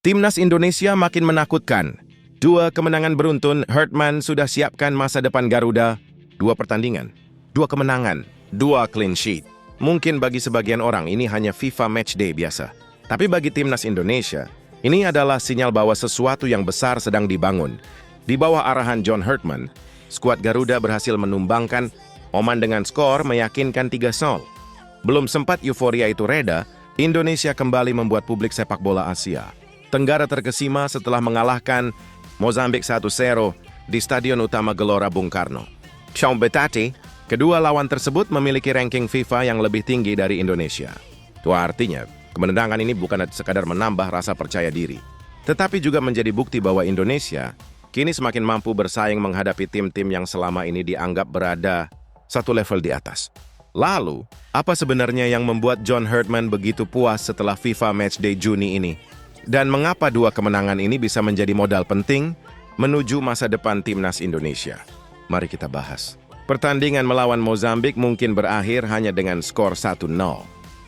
Timnas Indonesia makin menakutkan. 2 kemenangan beruntun, Hurtman sudah siapkan masa depan Garuda. 2 pertandingan, 2 kemenangan, 2 clean sheet. Mungkin bagi sebagian orang ini hanya FIFA Matchday biasa. Tapi bagi Timnas Indonesia, ini adalah sinyal bahwa sesuatu yang besar sedang dibangun. Di bawah arahan John Hurtman, skuad Garuda berhasil menumbangkan Oman dengan skor meyakinkan 3-0. Belum sempat euforia itu reda, Indonesia kembali membuat publik sepak bola Asia Tenggara terkesima setelah mengalahkan Mozambik 1-0 di Stadion Utama Gelora Bung Karno. Ciao Betati, kedua lawan tersebut memiliki ranking FIFA yang lebih tinggi dari Indonesia. Itu artinya, kemenangan ini bukan sekadar menambah rasa percaya diri, tetapi juga menjadi bukti bahwa Indonesia kini semakin mampu bersaing menghadapi tim-tim yang selama ini dianggap berada satu level di atas. Lalu, apa sebenarnya yang membuat John Hurtman begitu puas setelah FIFA Matchday Juni ini? Dan mengapa 2 kemenangan ini bisa menjadi modal penting menuju masa depan Timnas Indonesia? Mari kita bahas. Pertandingan melawan Mozambik mungkin berakhir hanya dengan skor 1-0.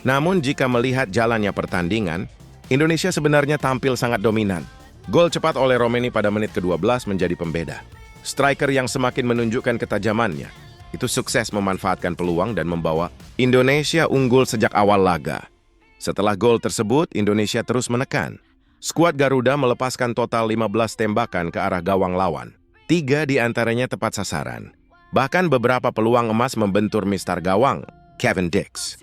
Namun jika melihat jalannya pertandingan, Indonesia sebenarnya tampil sangat dominan. Gol cepat oleh Romeni pada menit ke-12 menjadi pembeda. Striker yang semakin menunjukkan ketajamannya, itu sukses memanfaatkan peluang dan membawa Indonesia unggul sejak awal laga. Setelah gol tersebut, Indonesia terus menekan. Skuad Garuda melepaskan total 15 tembakan ke arah gawang lawan. 3 di antaranya tepat sasaran. Bahkan beberapa peluang emas membentur mistar gawang, Kevin Dix.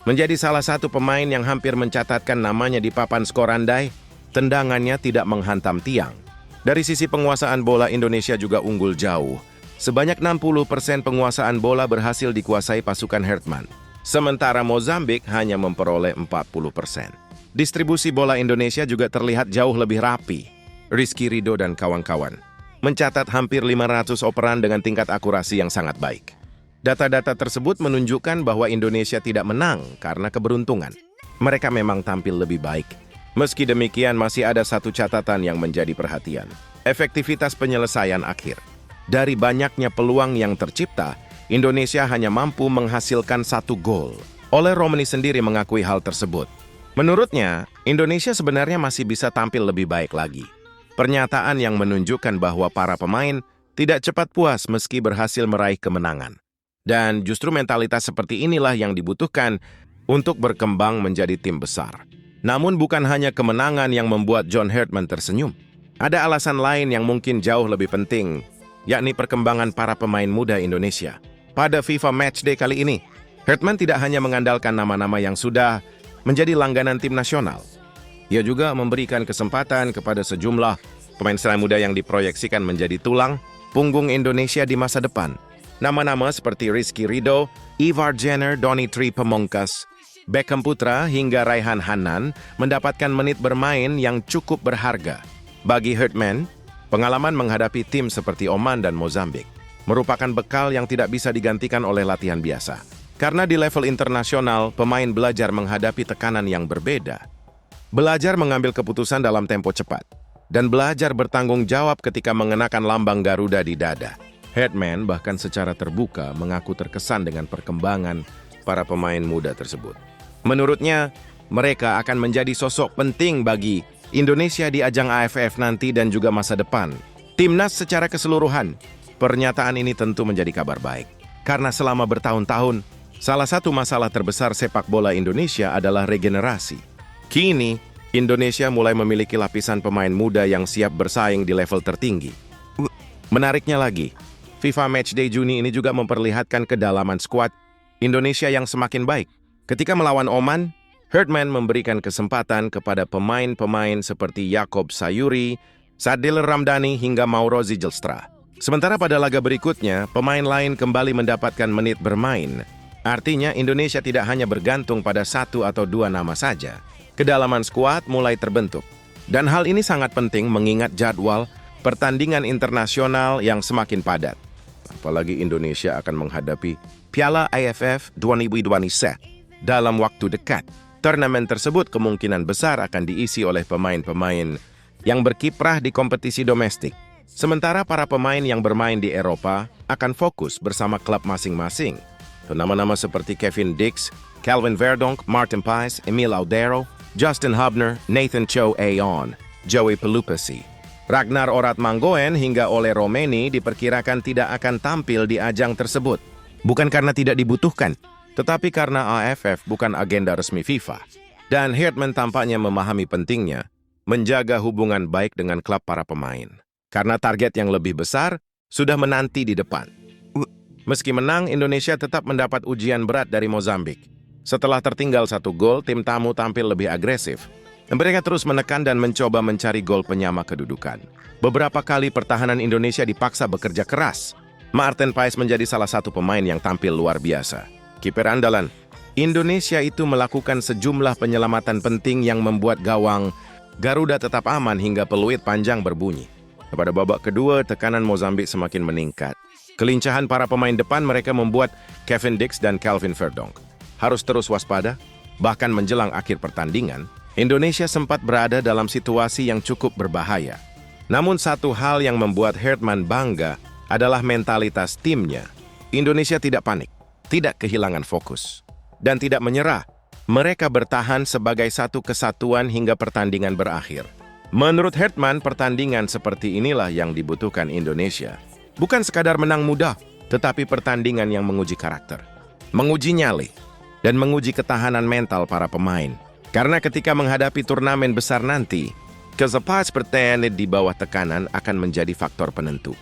Menjadi salah satu pemain yang hampir mencatatkan namanya di papan skor andai, tendangannya tidak menghantam tiang. Dari sisi penguasaan bola, Indonesia juga unggul jauh. Sebanyak 60% penguasaan bola berhasil dikuasai pasukan Hurtman. Sementara Mozambik hanya memperoleh 40%. Distribusi bola Indonesia juga terlihat jauh lebih rapi. Rizky Ridho dan kawan-kawan mencatat hampir 500 operan dengan tingkat akurasi yang sangat baik. Data-data tersebut menunjukkan bahwa Indonesia tidak menang karena keberuntungan. Mereka memang tampil lebih baik. Meski demikian, masih ada satu catatan yang menjadi perhatian. Efektivitas penyelesaian akhir. Dari banyaknya peluang yang tercipta, Indonesia hanya mampu menghasilkan 1 gol. Oleh Romeni sendiri mengakui hal tersebut. Menurutnya, Indonesia sebenarnya masih bisa tampil lebih baik lagi. Pernyataan yang menunjukkan bahwa para pemain tidak cepat puas meski berhasil meraih kemenangan. Dan justru mentalitas seperti inilah yang dibutuhkan untuk berkembang menjadi tim besar. Namun bukan hanya kemenangan yang membuat John Hurtman tersenyum. Ada alasan lain yang mungkin jauh lebih penting, yakni perkembangan para pemain muda Indonesia. Pada FIFA Matchday kali ini, Hurtman tidak hanya mengandalkan nama-nama yang sudah menjadi langganan tim nasional. Ia juga memberikan kesempatan kepada sejumlah pemain serang muda yang diproyeksikan menjadi tulang punggung Indonesia di masa depan. Nama-nama seperti Rizky Ridho, Ivar Jenner, Donny Tri Pamungkas, Beckham Putra hingga Raihan Hanan mendapatkan menit bermain yang cukup berharga. Bagi Hurtman, pengalaman menghadapi tim seperti Oman dan Mozambik merupakan bekal yang tidak bisa digantikan oleh latihan biasa. Karena di level internasional, pemain belajar menghadapi tekanan yang berbeda. Belajar mengambil keputusan dalam tempo cepat, dan belajar bertanggung jawab ketika mengenakan lambang Garuda di dada. Hurtman bahkan secara terbuka mengaku terkesan dengan perkembangan para pemain muda tersebut. Menurutnya, mereka akan menjadi sosok penting bagi Indonesia di ajang AFF nanti dan juga masa depan. Timnas secara keseluruhan, pernyataan ini tentu menjadi kabar baik. Karena selama bertahun-tahun, salah satu masalah terbesar sepak bola Indonesia adalah regenerasi. Kini, Indonesia mulai memiliki lapisan pemain muda yang siap bersaing di level tertinggi. Menariknya lagi, FIFA Matchday Juni ini juga memperlihatkan kedalaman skuad Indonesia yang semakin baik. Ketika melawan Oman, Hurtman memberikan kesempatan kepada pemain-pemain seperti Yaakob Sayuri, Sadil Ramdhani hingga Mauro Zijlstra. Sementara pada laga berikutnya, pemain lain kembali mendapatkan menit bermain. Artinya Indonesia tidak hanya bergantung pada 1 atau 2 nama saja. Kedalaman skuad mulai terbentuk. Dan hal ini sangat penting mengingat jadwal pertandingan internasional yang semakin padat. Apalagi Indonesia akan menghadapi Piala AFF 2020 dalam waktu dekat. Turnamen tersebut kemungkinan besar akan diisi oleh pemain-pemain yang berkiprah di kompetisi domestik. Sementara para pemain yang bermain di Eropa akan fokus bersama klub masing-masing. Nama-nama seperti Kevin Dix, Calvin Verdonk, Martin Pais, Emil Audero, Justin Hubner, Nathan Cho Aon, Joey Pelupesi, Ragnar Oratmangoen hingga Ole Romeni diperkirakan tidak akan tampil di ajang tersebut. Bukan karena tidak dibutuhkan, tetapi karena AFF bukan agenda resmi FIFA. Dan Herdman tampaknya memahami pentingnya menjaga hubungan baik dengan klub para pemain. Karena target yang lebih besar sudah menanti di depan. Meski menang, Indonesia tetap mendapat ujian berat dari Mozambik. Setelah tertinggal 1 gol, tim tamu tampil lebih agresif. Mereka terus menekan dan mencoba mencari gol penyama kedudukan. Beberapa kali pertahanan Indonesia dipaksa bekerja keras. Maarten Paes menjadi salah satu pemain yang tampil luar biasa. Kiper andalan, Indonesia itu melakukan sejumlah penyelamatan penting yang membuat gawang Garuda tetap aman hingga peluit panjang berbunyi. Pada babak kedua, tekanan Mozambik semakin meningkat. Kelincahan para pemain depan mereka membuat Kevin Dix dan Calvin Verdonk harus terus waspada. Bahkan menjelang akhir pertandingan, Indonesia sempat berada dalam situasi yang cukup berbahaya. Namun satu hal yang membuat Herdman bangga adalah mentalitas timnya. Indonesia tidak panik, tidak kehilangan fokus, dan tidak menyerah. Mereka bertahan sebagai satu kesatuan hingga pertandingan berakhir. Menurut Herdman, pertandingan seperti inilah yang dibutuhkan Indonesia. Bukan sekadar menang mudah, tetapi pertandingan yang menguji karakter, menguji nyali, dan menguji ketahanan mental para pemain. Karena ketika menghadapi turnamen besar nanti, kesepakatan di bawah tekanan akan menjadi faktor penentu.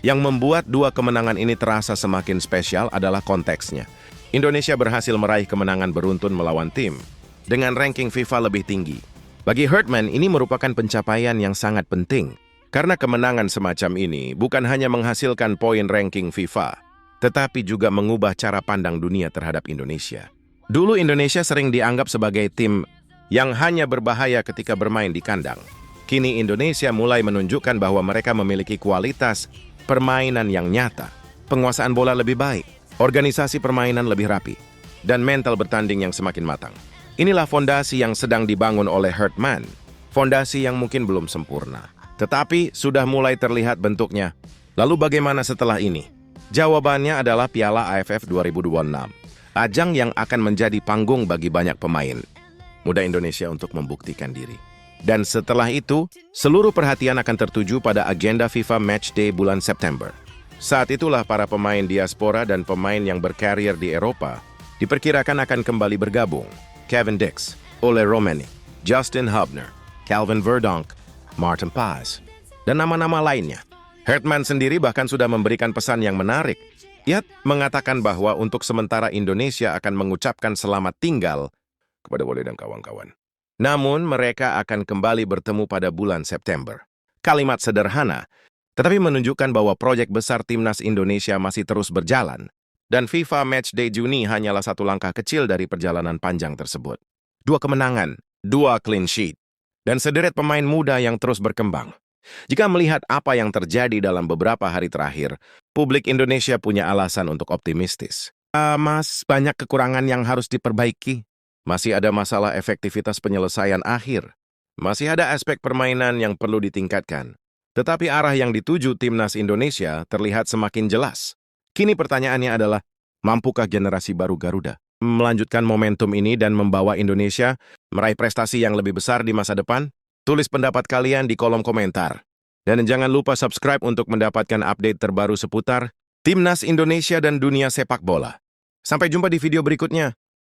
Yang membuat 2 kemenangan ini terasa semakin spesial adalah konteksnya. Indonesia berhasil meraih kemenangan beruntun melawan tim dengan ranking FIFA lebih tinggi. Bagi Herdman, ini merupakan pencapaian yang sangat penting. Karena kemenangan semacam ini bukan hanya menghasilkan poin ranking FIFA, tetapi juga mengubah cara pandang dunia terhadap Indonesia. Dulu Indonesia sering dianggap sebagai tim yang hanya berbahaya ketika bermain di kandang. Kini Indonesia mulai menunjukkan bahwa mereka memiliki kualitas permainan yang nyata, penguasaan bola lebih baik, organisasi permainan lebih rapi, dan mental bertanding yang semakin matang. Inilah fondasi yang sedang dibangun oleh Herdman. Fondasi yang mungkin belum sempurna, tetapi sudah mulai terlihat bentuknya. Lalu bagaimana setelah ini? Jawabannya adalah Piala AFF 2026. Ajang yang akan menjadi panggung bagi banyak pemain muda Indonesia untuk membuktikan diri. Dan setelah itu, seluruh perhatian akan tertuju pada agenda FIFA Matchday bulan September. Saat itulah para pemain diaspora dan pemain yang berkarier di Eropa diperkirakan akan kembali bergabung. Kevin Dix, Ole Romeni, Justin Hubner, Calvin Verdonk, Maarten Paes, dan nama-nama lainnya. Herdman sendiri bahkan sudah memberikan pesan yang menarik. Ia mengatakan bahwa untuk sementara Indonesia akan mengucapkan selamat tinggal kepada Ole dan kawan-kawan. Namun mereka akan kembali bertemu pada bulan September. Kalimat sederhana, tetapi menunjukkan bahwa proyek besar timnas Indonesia masih terus berjalan. Dan FIFA Matchday Juni hanyalah satu langkah kecil dari perjalanan panjang tersebut. 2 kemenangan, 2 clean sheet, dan sederet pemain muda yang terus berkembang. Jika melihat apa yang terjadi dalam beberapa hari terakhir, publik Indonesia punya alasan untuk optimistis. Banyak kekurangan yang harus diperbaiki. Masih ada masalah efektivitas penyelesaian akhir. Masih ada aspek permainan yang perlu ditingkatkan. Tetapi arah yang dituju timnas Indonesia terlihat semakin jelas. Kini pertanyaannya adalah, mampukah generasi baru Garuda melanjutkan momentum ini dan membawa Indonesia meraih prestasi yang lebih besar di masa depan? Tulis pendapat kalian di kolom komentar. Dan jangan lupa subscribe untuk mendapatkan update terbaru seputar timnas Indonesia dan dunia sepak bola. Sampai jumpa di video berikutnya.